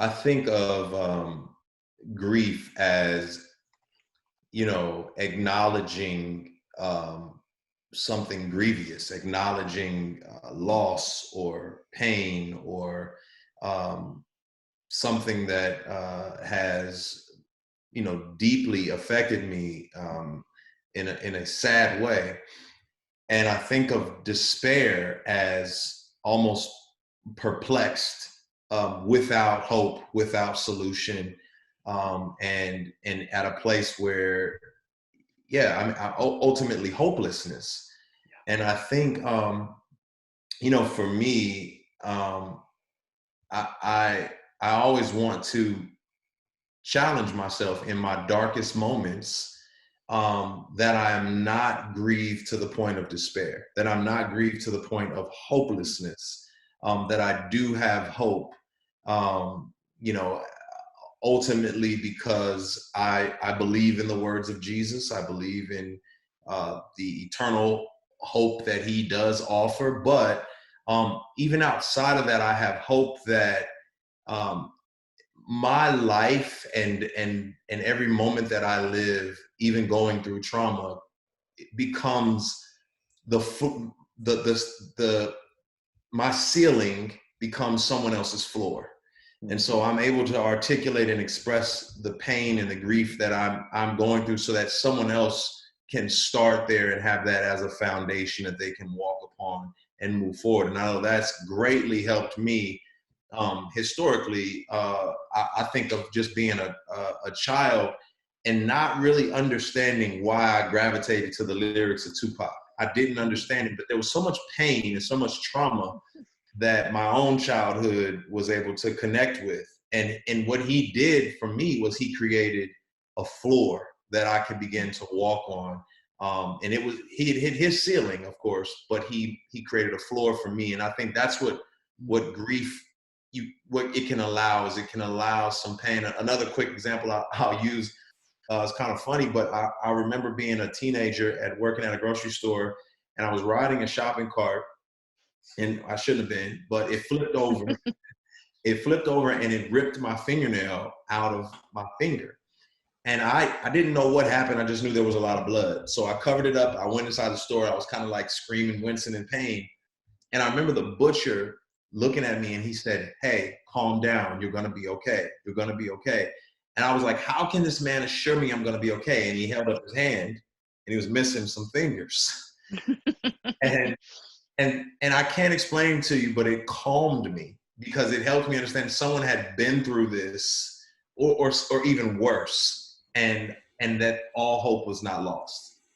I think of grief as, acknowledging something grievous, acknowledging loss or pain or um, something that has, deeply affected me in a sad way. And I think of despair as almost perplexed, without hope, without solution, and at a place where, yeah, ultimately hopelessness. And I think, for me, I, I I always want to challenge myself in my darkest moments, that I am not grieved to the point of despair, that I'm not grieved to the point of hopelessness, that I do have hope, um, you know, ultimately because I believe in the words of Jesus. I believe in the eternal hope that he does offer. But even outside of that, I have hope that um, my life and every moment that I live, even going through trauma, it becomes the the my ceiling becomes someone else's floor. And so I'm able to articulate and express the pain and the grief that I'm going through, so that someone else can start there and have that as a foundation that they can walk upon and move forward. And I know that's greatly helped me. Historically, I think of just being a child and not really understanding why I gravitated to the lyrics of Tupac. I didn't understand it, but there was so much pain and so much trauma that my own childhood was able to connect with. And what he did for me was he created a floor that I could begin to walk on. And he had hit his ceiling, of course, but he created a floor for me. And I think that's what grief, what it can allow is, it can allow some pain. Another quick example I'll use, it's kind of funny, but I remember being a teenager working at a grocery store, and I was riding a shopping cart, and I shouldn't have been, but it flipped over. It flipped over and it ripped my fingernail out of my finger. And I didn't know what happened. I just knew there was a lot of blood. So I covered it up. I went inside the store. I was kind of like screaming, wincing in pain. And I remember the butcher looking at me and he said, "Hey, calm down. You're going to be okay. You're going to be okay." And I was like, how can this man assure me I'm going to be okay? And he held up his hand and he was missing some fingers. and and I can't explain to you, but it calmed me because it helped me understand someone had been through this, or even worse, and that all hope was not lost.